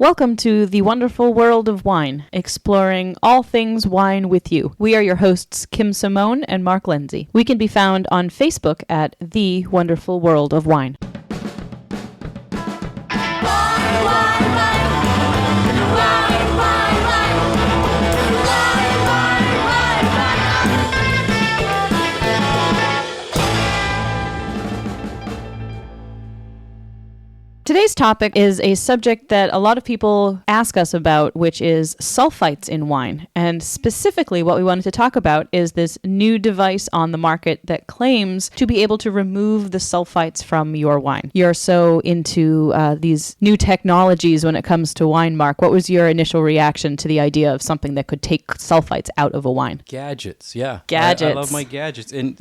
Welcome to the wonderful world of wine, exploring all things wine with you. We are your hosts, Kim Simone and Mark Lindsay. We can be found on Facebook at The Wonderful World of Wine. Today's topic is a subject that a lot of people ask us about, which is sulfites in wine. And specifically what we wanted to talk about is this new device on the market that claims to be able to remove the sulfites from your wine. You're so into these new technologies when it comes to wine, Mark. What was your initial reaction to the idea of something that could take sulfites out of a wine? Gadgets, yeah. Gadgets. I love my gadgets. And,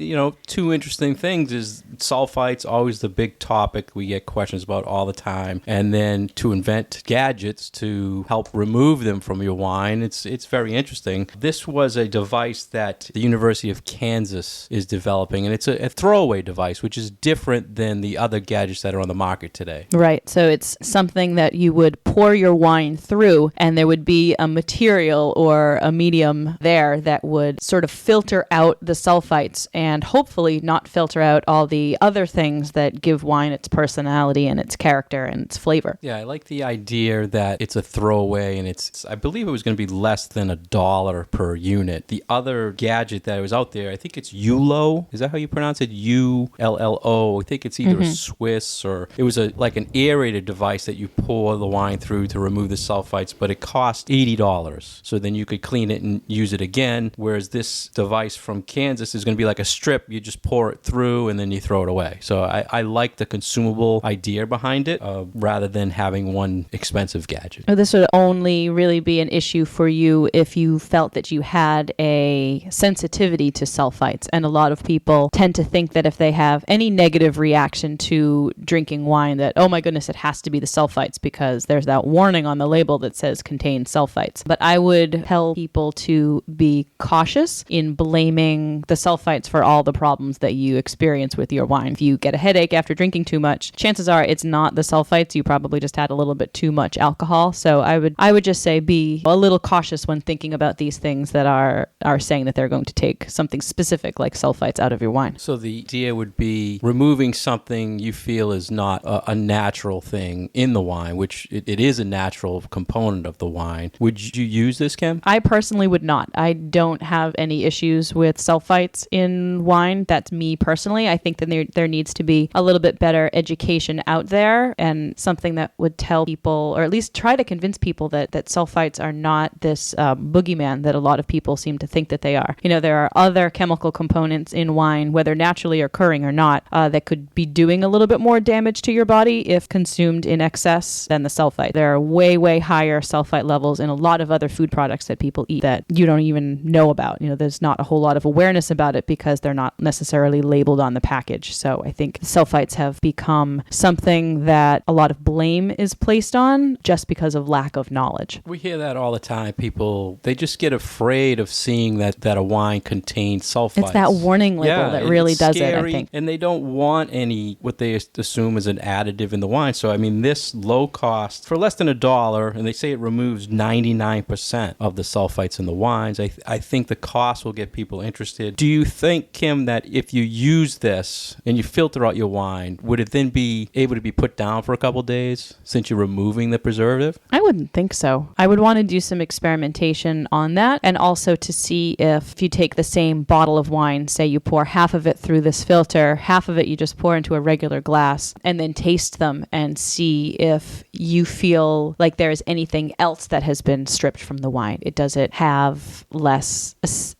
two interesting things is sulfites, always the big topic we get questions about all the time, and then to invent gadgets to help remove them from your wine. It's very interesting. This was a device that the University of Kansas is developing, and it's a throwaway device, which is different than the other gadgets that are on the market today. Right. So it's something that you would pour your wine through, and there would be a material or a medium there that would sort of filter out the sulfites and hopefully not filter out all the other things that give wine its personality and its character and its flavor. Yeah, I like the idea that it's a throwaway, and I believe it was going to be less than $1 per unit. The other gadget that was out there, I think it's ULO. Is that how you pronounce it? ULLO. I think it's either Swiss or it was like an aerated device that you pour the wine through to remove the sulfites, but it cost $80. So then you could clean it and use it again, whereas this device from Kansas is going to be like a strip. You just pour it through and then you throw it away. So I like the consumable idea behind it. Rather than having one expensive gadget. This would only really be an issue for you if you felt that you had a sensitivity to sulfites. And a lot of people tend to think that if they have any negative reaction to drinking wine, that, oh my goodness, it has to be the sulfites because there's that warning on the label that says contains sulfites. But I would tell people to be cautious in blaming the sulfites for all the problems that you experience with your wine. If you get a headache after drinking too much, chances are it's not the sulfites. You probably just had a little bit too much alcohol. So I would just say be a little cautious when thinking about these things that are saying that they're going to take something specific like sulfites out of your wine. So the idea would be removing something you feel is not a natural thing in the wine, which it is a natural component of the wine. Would you use this, Kim? I personally would not. I don't have any issues with sulfites in wine. That's me personally. I think that there needs to be a little bit better education out there and something that would tell people, or at least try to convince people that sulfites are not this boogeyman that a lot of people seem to think that they are. There are other chemical components in wine, whether naturally occurring or not, that could be doing a little bit more damage to your body if consumed in excess than the sulfite. There are way, way higher sulfite levels in a lot of other food products that people eat that you don't even know about. There's not a whole lot of awareness about it because they're not necessarily labeled on the package. So I think sulfites have become something that a lot of blame is placed on just because of lack of knowledge. We hear that all the time. People, they just get afraid of seeing that a wine contains sulfites. It's that warning label that really does scary, it, I think. And they don't want any, what they assume is an additive in the wine. So, this low cost, for less than $1, and they say it removes 99% of the sulfites in the wines, I think the cost will get people interested. Do you think, Kim, that if you use this and you filter out your wine, would it then be able to be put down for a couple days since you're removing the preservative? I wouldn't think so. I would want to do some experimentation on that, and also to see if you take the same bottle of wine, say you pour half of it through this filter, half of it you just pour into a regular glass, and then taste them and see if you feel like there is anything else that has been stripped from the wine. Does it have less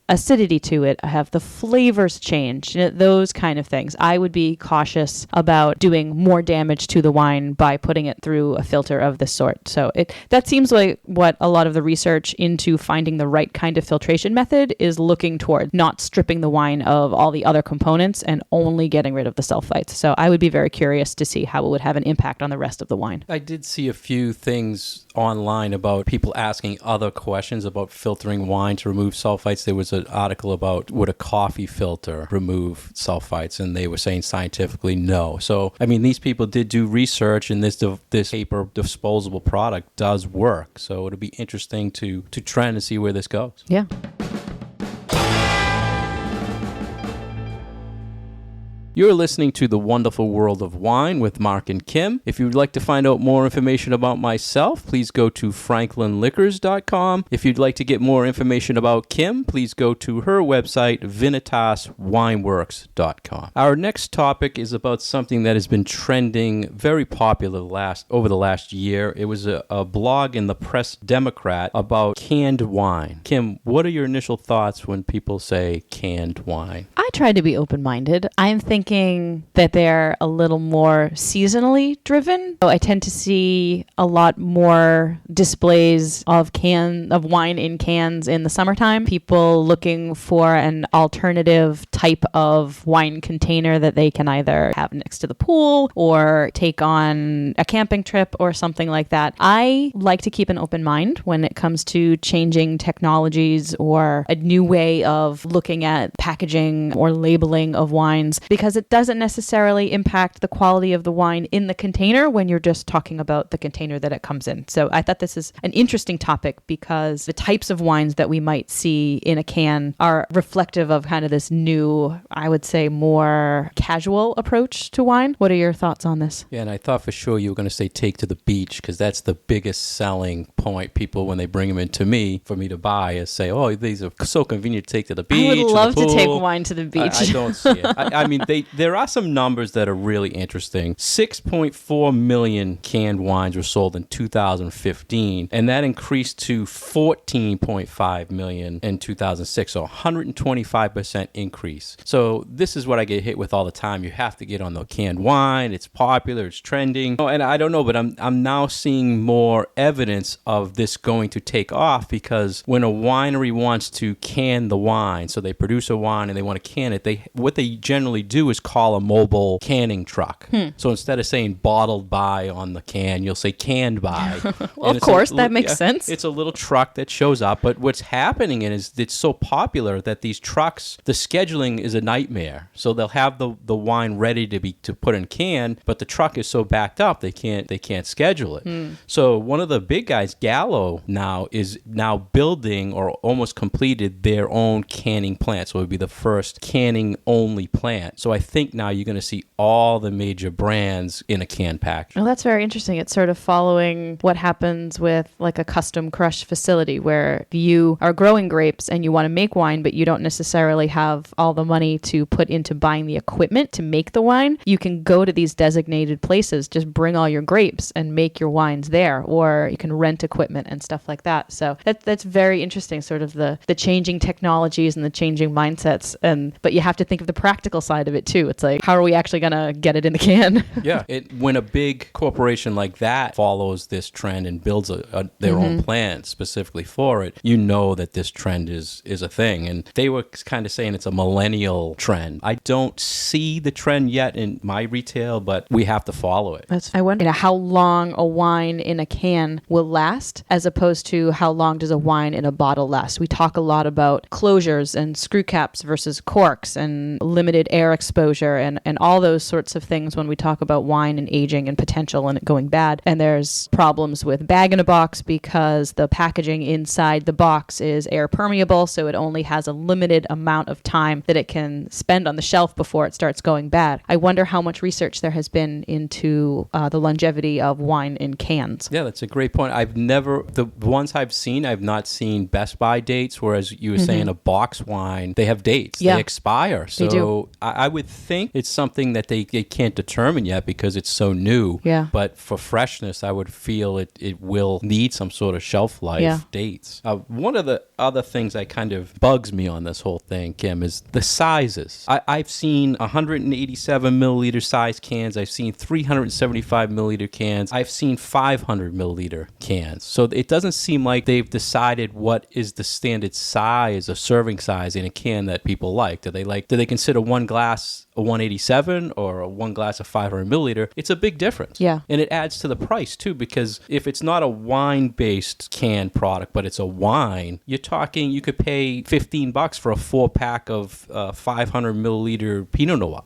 acidity to it? Have the flavors changed? Those kind of things. I would be cautious about doing more damage to the wine by putting it through a filter of this sort. So that seems like what a lot of the research into finding the right kind of filtration method is looking toward, not stripping the wine of all the other components and only getting rid of the sulfites. So I would be very curious to see how it would have an impact on the rest of the wine. I did see a few things online about people asking other questions about filtering wine to remove sulfites. There was was an article about would a coffee filter remove sulfites, and they were saying scientifically no. So, I mean, these people did do research, and this paper disposable product does work. So it'll be interesting to trend and see where this goes. Yeah. You're listening to The Wonderful World of Wine with Mark and Kim. If you'd like to find out more information about myself, please go to franklinliquors.com. If you'd like to get more information about Kim, please go to her website, vinitaswineworks.com. Our next topic is about something that has been trending very popular over the last year. It was a blog in the Press Democrat about canned wine. Kim, what are your initial thoughts when people say canned wine? I try to be open-minded. I'm thinking that they're a little more seasonally driven. So I tend to see a lot more displays of wine in cans in the summertime. People looking for an alternative type of wine container that they can either have next to the pool or take on a camping trip or something like that. I like to keep an open mind when it comes to changing technologies or a new way of looking at packaging or labeling of wines, because it doesn't necessarily impact the quality of the wine in the container when you're just talking about the container that it comes in. So I thought this is an interesting topic because the types of wines that we might see in a can are reflective of kind of this new, I would say, more casual approach to wine. What are your thoughts on this? Yeah, and I thought for sure you were going to say take to the beach, because that's the biggest selling point. People, when they bring them in to me, for me to buy, is say, oh, these are so convenient to take to the beach. I would love to to take wine to the beach. I don't see it. I mean, there are some numbers that are really interesting. 6.4 million canned wines were sold in 2015, and that increased to 14.5 million in 2006, so 125% increase. So this is what I get hit with all the time. You have to get on the canned wine. It's popular. It's trending. Oh, and I don't know, but I'm now seeing more evidence of this going to take off, because when a winery wants to can the wine, so they produce a wine and they want to can it, what they generally do is call a mobile canning truck. So instead of saying bottled by on the can, you'll say canned by. Well, of course, that makes sense. It's a little truck that shows up, but what's happening is it's so popular that these trucks, the scheduling is a nightmare. So they'll have the wine ready to put in can, but the truck is so backed up they can't schedule it. So one of the big guys, Gallo, is building or almost completed their own canning plant. So it would be the first canning only plant. So I think now you're going to see all the major brands in a can pack. Well, that's very interesting. It's sort of following what happens with like a custom crush facility, where you are growing grapes and you want to make wine, but you don't necessarily have all the money to put into buying the equipment to make the wine. You can go to these designated places, just bring all your grapes and make your wines there, or you can rent equipment and stuff like that. So that's very interesting, sort of the changing technologies and the changing mindsets. But you have to think of the practical side of it too. It's like, how are we actually going to get it in the can? Yeah. When a big corporation like that follows this trend and builds their own plant specifically for it, you know that this trend is a thing. And they were kind of saying it's a millennial trend. I don't see the trend yet in my retail, but we have to follow it. I wonder how long a wine in a can will last, as opposed to how long does a wine in a bottle last. We talk a lot about closures and screw caps versus corks and limited air exposure and all those sorts of things when we talk about wine and aging and potential and it going bad. And there's problems with bag in a box because the packaging inside the box is air permeable, so it only has a limited amount of time that it can spend on the shelf before it starts going bad. I wonder how much research there has been into the longevity of wine in cans. Yeah, that's a great point. The ones I've seen, I've not seen best by dates, whereas you were saying a box wine, they have dates. Yeah. They expire. So they do. I would think it's something that they can't determine yet because it's so new. Yeah. But for freshness, I would feel it will need some sort of shelf life dates. One of the other things that kind of bugs me on this whole thing, Kim, is the sizes. I've seen 187 milliliter size cans. I've seen 375 milliliter cans. I've seen 500 milliliter cans. So it doesn't seem like they've decided what is the standard size, a serving size in a can that people like. Do they consider one glass a 187 or one glass of 500 milliliter, it's a big difference. Yeah. And it adds to the price too, because if it's not a wine-based canned product, but it's a wine, you're talking, you could pay $15 for a 4-pack of 500 milliliter Pinot Noir.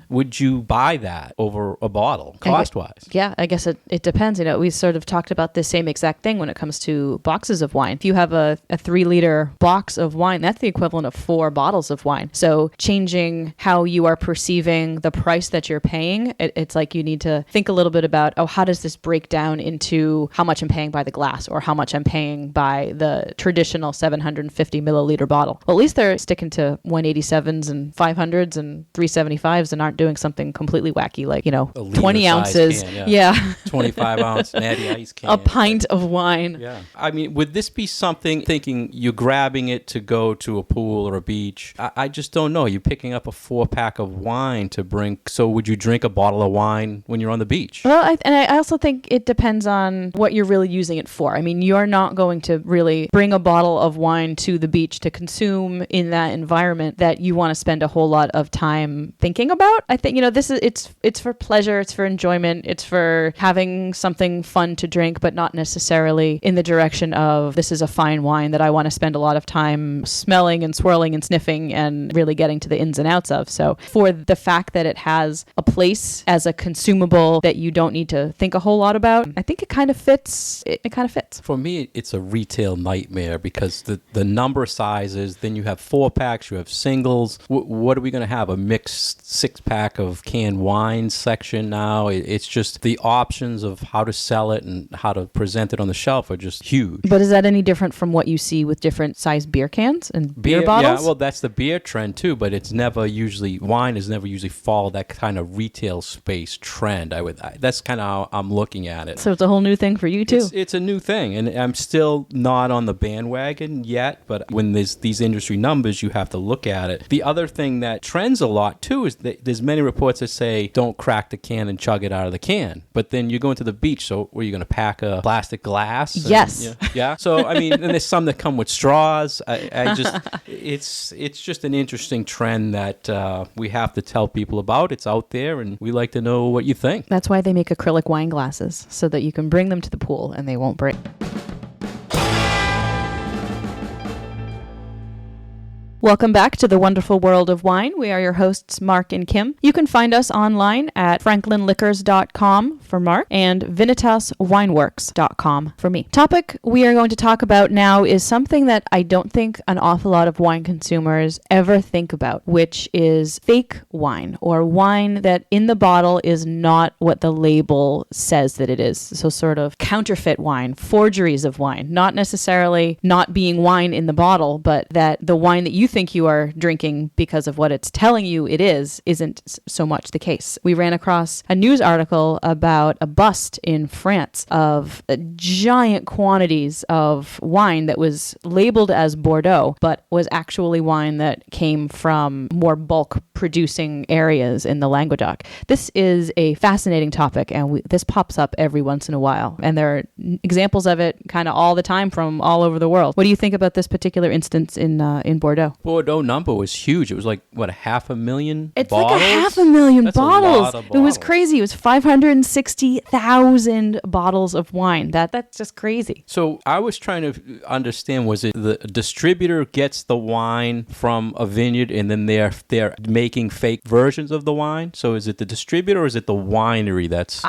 Would you buy that over a bottle, cost-wise? Yeah, I guess it depends. We sort of talked about this same exact thing when it comes to boxes of wine. If you have a 3-liter box of wine, that's the equivalent of 4 bottles of wine. So changing how you are perceiving the price that you're paying, it's like you need to think a little bit about, how does this break down into how much I'm paying by the glass or how much I'm paying by the traditional 750 milliliter bottle. Well, at least they're sticking to 187s and 500s and 375s and aren't doing something completely wacky like, 20 ounces. Can, yeah. 25 ounce natty ice can. A pint of wine. Yeah. I mean, would this be something, thinking you're grabbing it to go to a pool or a beach? I just don't know. You're picking up a 4-pack of wine to bring. So would you drink a bottle of wine when you're on the beach? Well, I also think it depends on what you're really using it for. I mean, you're not going to really bring a bottle of wine to the beach to consume in that environment that you want to spend a whole lot of time thinking about. I think, it's for pleasure, it's for enjoyment, it's for having something fun to drink, but not necessarily in the direction of this is a fine wine that I want to spend a lot of time smelling and swirling and sniffing and really getting to the ins and outs of. So for the fact that it has a place as a consumable that you don't need to think a whole lot about, I think it kind of fits. It kind of fits. For me, it's a retail nightmare because the number of sizes, then you have 4-packs, you have singles. What are we going to have? A mixed 6-pack of canned wine section now? It's just the options of how to sell it and how to present it on the shelf are just huge. But is that any different from what you see with different size beer cans and beer bottles? Yeah, well, that's the beer trend too, but it's never usually, wine has never usually followed that kind of retail space trend. That's kind of how I'm looking at it. So it's a whole new thing for you too. It's a new thing, and I'm still not on the bandwagon yet, but when there's these industry numbers, you have to look at it. The other thing that trends a lot too is that there's many reports that say don't crack the can and chug it out of the can, but then you're going to the beach, so were you going to pack a plastic glass? Yes. Yeah. So I mean, and there's some that come with straws. It's just an interesting trend that we have to tell people about. It's out there, and we like to know what you think. That's why they make acrylic wine glasses, so that you can bring them to the pool and they won't break. Welcome back to the wonderful world of wine. We are your hosts, Mark and Kim. You can find us online at franklinliquors.com for Mark and vinitaswineworks.com for me. Topic we are going to talk about now is something that I don't think an awful lot of wine consumers ever think about, which is fake wine, or wine that in the bottle is not what the label says that it is. So sort of counterfeit wine, forgeries of wine, not necessarily not being wine in the bottle, but that the wine that you think you are drinking because of what it's telling you it isn't so much the case. We ran across a news article about a bust in France of giant quantities of wine that was labeled as Bordeaux, but was actually wine that came from more bulk producing areas in the Languedoc. This is a fascinating topic, and this pops up every once in a while, and there are examples of it kind of all the time from all over the world. What do you think about this particular instance in Bordeaux? Bordeaux number was huge. It was like, what, 500,000 It's bottles? like 500,000 That's bottles. A lot of bottles. It was crazy. It was 560,000 bottles of wine. That's just crazy. So I was trying to understand, was it the distributor gets the wine from a vineyard and then they're making fake versions of the wine? So is it the distributor or is it the winery that's...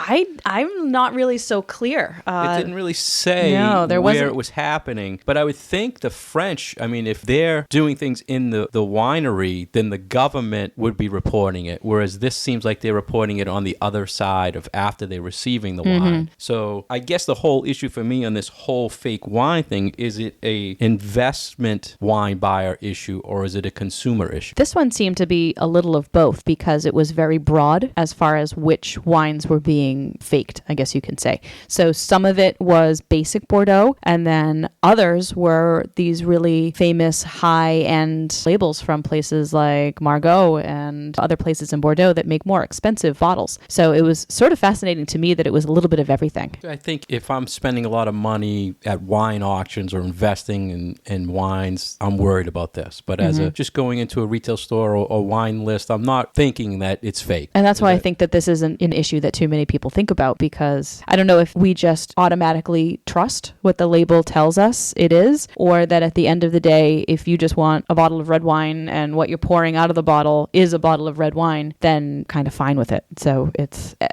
I'm not really so clear. It didn't really say where it was happening. But I would think the French, I mean, if they're doing things in the winery, then the government would be reporting it. Whereas this seems like they're reporting it on the other side of after they're receiving the wine. So I guess the whole issue for me on this whole fake wine thing, is it a investment wine buyer issue or is it a consumer issue? This one seemed to be a little of both because it was very broad as far as which wines were being faked, I guess you can say. So some of it was basic Bordeaux, and then others were these really famous high-end labels from places like Margaux and other places in Bordeaux that make more expensive bottles. So it was sort of fascinating fascinating to me that it was a little bit of everything. I think if I'm spending a lot of money at wine auctions or investing in wines, I'm worried about this. But as just going into a retail store or wine list, I'm not thinking that it's fake. And that's why I think that this isn't an issue that too many people think about, because I don't know if we just automatically trust what the label tells us it is, or that at the end of the day, if you just want a bottle of red wine and what you're pouring out of the bottle is a bottle of red wine, then kind of fine with it. So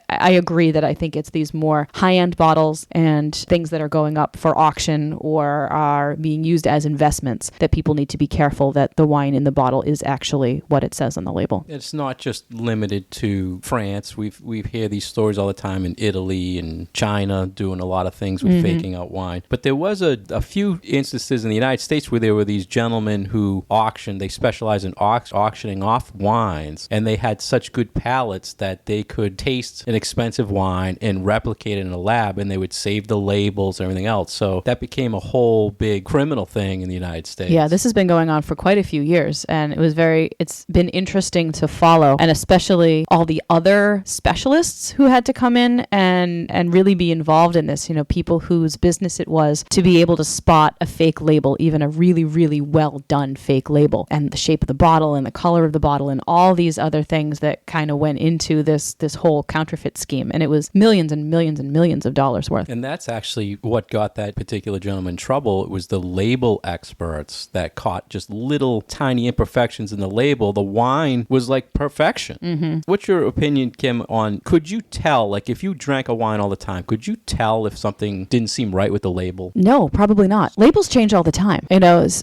I agree that I think it's these more high-end bottles and things that are going up for auction or are being used as investments that people need to be careful that the wine in the bottle is actually what it says on the label. It's not just limited to France. We hear these stories all the time in Italy and China doing a lot of things with faking out wine. But there was a few instances in the United States where there were these gentlemen who auctioned. They specialize in auctioning off wines, and they had such good palates that they could taste an expensive wine and replicate it in a lab, and they would save the labels and everything else. So that became a whole big criminal thing in the United States. Yeah, this has been going on for quite a few years, and it's been interesting to follow, and especially all the other specialists who had to come in and really be involved in this, people whose business it was to be able to spot a fake label, even a really, really well done fake label, and the shape of the bottle and the color of the bottle and all these other things that kind of went into this whole counterfeit scheme. And it was millions and millions and millions of dollars worth. And that's actually what got that particular gentleman in trouble. It was the label experts that caught just little tiny imperfections in the label. The wine was like perfection. What's your opinion, Kim, on could you tell, like if you drank a wine all the time, could you tell if something didn't seem right with the label? No, probably not. Labels change all the time.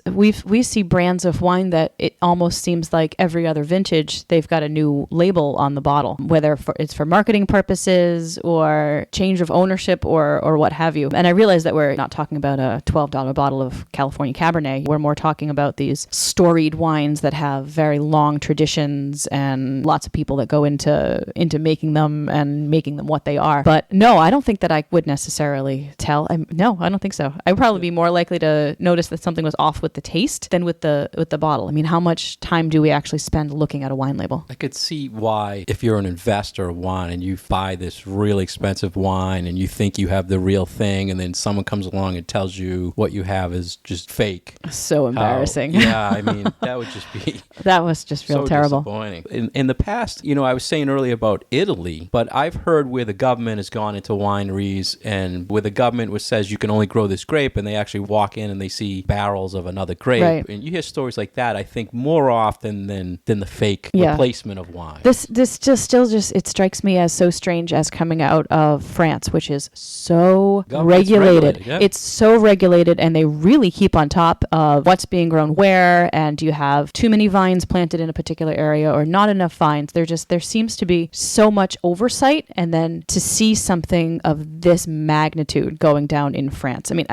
We see brands of wine that it almost seems like every other vintage, they've got a new label on the bottle, whether it's for marketing purposes or change of ownership or what have you. And I realize that we're not talking about a $12 bottle of California Cabernet. We're more talking about these storied wines that have very long traditions and lots of people that go into making them and making them what they are. But no, I don't think that I would necessarily tell. No, I don't think so. I would probably be more likely to notice that something was off with the taste than with the bottle. I mean, how much time do we actually spend looking at a wine label? I could see why, if you're an investor of wine and you buy this really expensive wine and you think you have the real thing, and then someone comes along and tells you what you have is just fake. So embarrassing. I mean, that would just be that was just real terrible. Disappointing. In the past, I was saying earlier about Italy, but I've heard where the government has gone into wineries and where the government says you can only grow this grape, and they actually walk in and they see barrels of another grape. Right. And you hear stories like that, I think, more often than the fake replacement of wine. This just it strikes me as so strange as coming out of France, which is so regulated. Yeah. It's so regulated, and they really keep on top of what's being grown where, and do you have too many vines planted in a particular area or not enough vines. There seems to be so much oversight, and then to see something of this magnitude going down in France. I mean,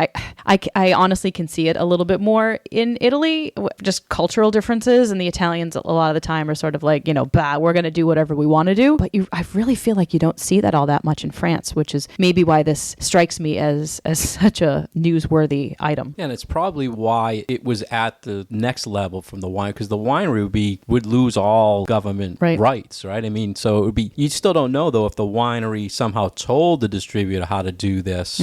I honestly can see it a little bit more in Italy, just cultural differences, and the Italians a lot of the time are sort of like, we're going to do whatever we want to do. But I really feel like you don't see that all that much in France, which is maybe why this strikes me as such a newsworthy item. Yeah, and it's probably why it was at the next level from the wine, because the winery would lose all government rights, right? I mean, so it would be, you still don't know though if the winery somehow told the distributor how to do this.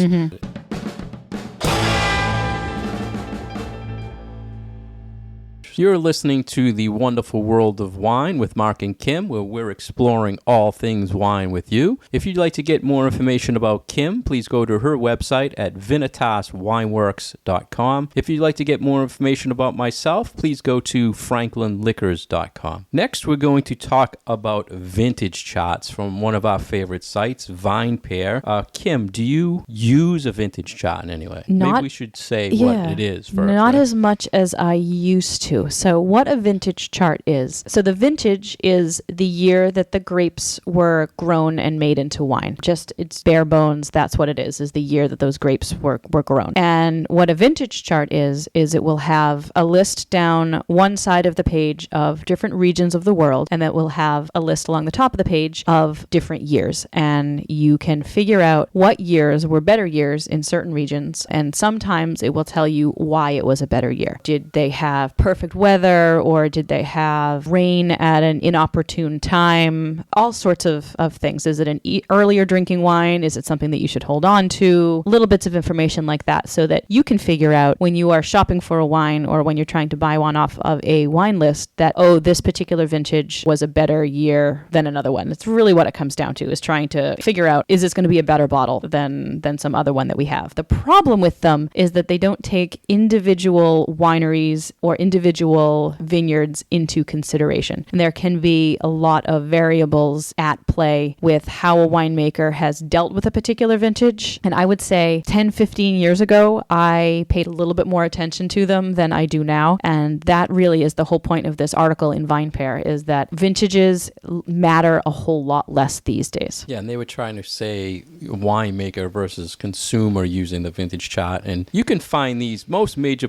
You're listening to The Wonderful World of Wine with Mark and Kim, where we're exploring all things wine with you. If you'd like to get more information about Kim, please go to her website at vinitaswineworks.com. If you'd like to get more information about myself, please go to franklinliquors.com. Next, we're going to talk about vintage charts from one of our favorite sites, VinePair. Kim, do you use a vintage chart in any way? Maybe we should say what it is first. Not as much as I used to. So what a vintage chart is. So the vintage is the year that the grapes were grown and made into wine. Just, it's bare bones. That's what it is the year that those grapes were grown. And what a vintage chart is it will have a list down one side of the page of different regions of the world, and that will have a list along the top of the page of different years. And you can figure out what years were better years in certain regions. And sometimes it will tell you why it was a better year. Did they have perfect perfect weather, or did they have rain at an inopportune time? All sorts of things. Is it an earlier drinking wine? Is it something that you should hold on to? Little bits of information like that so that you can figure out when you are shopping for a wine or when you're trying to buy one off of a wine list that, oh, this particular vintage was a better year than another one. That's really what it comes down to, is trying to figure out, is this going to be a better bottle than some other one that we have? The problem with them is that they don't take individual wineries or individual vineyards into consideration. And there can be a lot of variables at play with how a winemaker has dealt with a particular vintage. And I would say 10, 15 years ago, I paid a little bit more attention to them than I do now. And that really is the whole point of this article in VinePair, is that vintages matter a whole lot less these days. Yeah, and they were trying to say winemaker versus consumer using the vintage chart. And you can find these, most major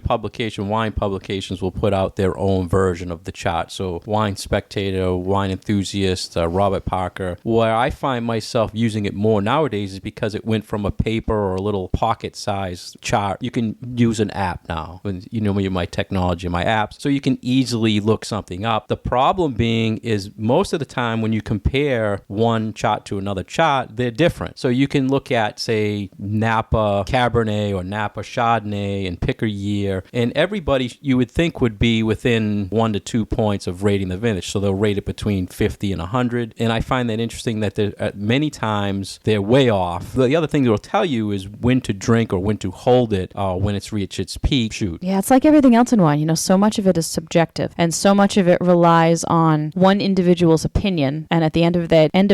wine publications will put out their own version of the chart. So Wine Spectator, Wine Enthusiast, Robert Parker. Where I find myself using it more nowadays is because it went from a paper or a little pocket-sized chart. You can use an app now. You know me, my technology, my apps. So you can easily look something up. The problem being is most of the time when you compare one chart to another chart, they're different. So you can look at, say, Napa Cabernet or Napa Chardonnay and pick a year, and everybody you would think would be within 1 to 2 points of rating the vintage. So they'll rate it between 50 and 100. And I find that interesting that many times they're way off. The other thing they'll tell you is when to drink or when to hold it when it's reached its peak. Shoot. Yeah, it's like everything else in wine. You know, so much of it is subjective, and so much of it relies on one individual's opinion. And at the end of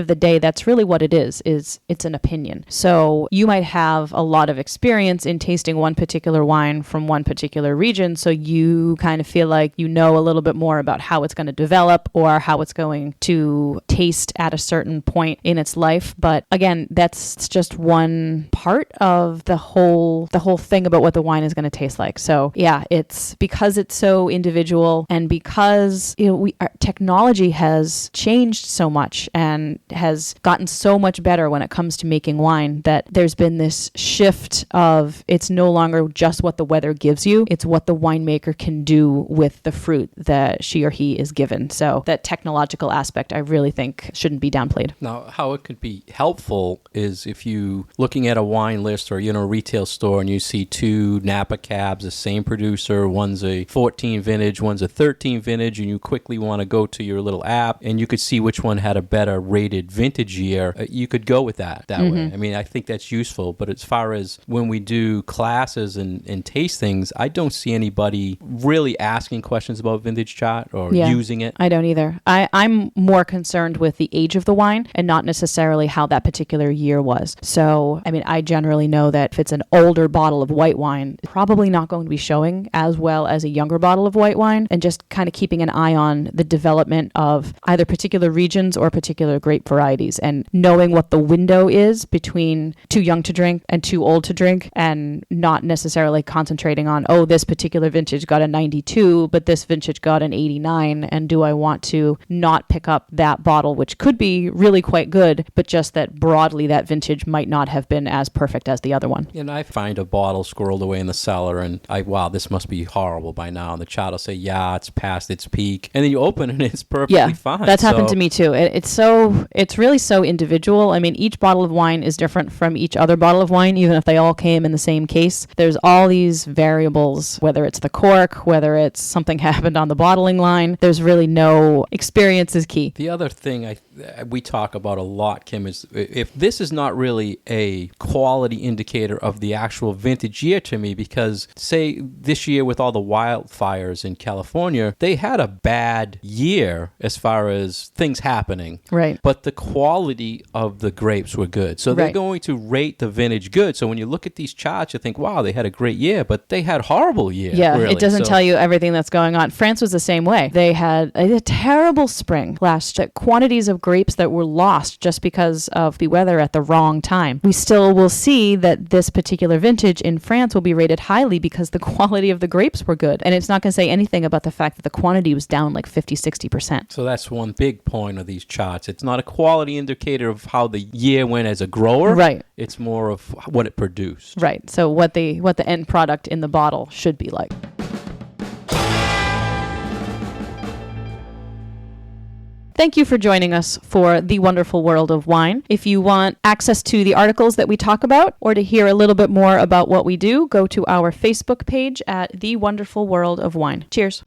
the day, that's really what it is it's an opinion. So you might have a lot of experience in tasting one particular wine from one particular region, so you kind of feel like you know a little bit more about how it's going to develop or how it's going to taste at a certain point in its life. But again, that's just one part of the whole thing about what the wine is going to taste like. So yeah, it's because it's so individual, and because our technology has changed so much and has gotten so much better when it comes to making wine, that there's been this shift of, it's no longer just what the weather gives you, it's what the winemaker can do with the fruit that she or he is given. So that technological aspect, I really think, shouldn't be downplayed. Now, how it could be helpful is if you looking at a wine list or a retail store and you see two Napa cabs, the same producer, one's a 14 vintage, one's a 13 vintage, and you quickly want to go to your little app and you could see which one had a better rated vintage year, you could go with that way. I mean, I think that's useful. But as far as when we do classes and tastings, I don't see anybody really asking questions about vintage chart or using it. I don't either. I'm more concerned with the age of the wine and not necessarily how that particular year was. So, I mean, I generally know that if it's an older bottle of white wine, it's probably not going to be showing as well as a younger bottle of white wine, and just kind of keeping an eye on the development of either particular regions or particular grape varieties, and knowing what the window is between too young to drink and too old to drink, and not necessarily concentrating on, oh, this particular vintage got a 92, but this vintage got an 89, and do I want to not pick up that bottle, which could be really quite good, but just that broadly that vintage might not have been as perfect as the other one. And I find a bottle squirreled away in the cellar and wow, this must be horrible by now. And the child will say, yeah, it's past its peak. And then you open it and it's perfectly fine. That's happened to me too. It's really so individual. I mean, each bottle of wine is different from each other bottle of wine, even if they all came in the same case. There's all these variables, whether it's the cork, whether it's something happened on the bottling line. There's really no experience is key. The other thing we talk about a lot, Kim, is if this is not really a quality indicator of the actual vintage year to me, because say this year with all the wildfires in California, they had a bad year as far as things happening. Right. But the quality of the grapes were good. So they're going to rate the vintage good. So when you look at these charts, you think, wow, they had a great year, but they had horrible year. Yeah, really. It doesn't tell you everything that's going on. France was the same way. They had a terrible spring last year. Quantities of grapes that were lost just because of the weather at the wrong time. We still will see that this particular vintage in France will be rated highly because the quality of the grapes were good. And it's not going to say anything about the fact that the quantity was down like 50-60%. So that's one big point of these charts. It's not a quality indicator of how the year went as a grower. Right. It's more of what it produced. Right. So what the end product in the bottle should be like. Thank you for joining us for The Wonderful World of Wine. If you want access to the articles that we talk about or to hear a little bit more about what we do, go to our Facebook page at The Wonderful World of Wine. Cheers.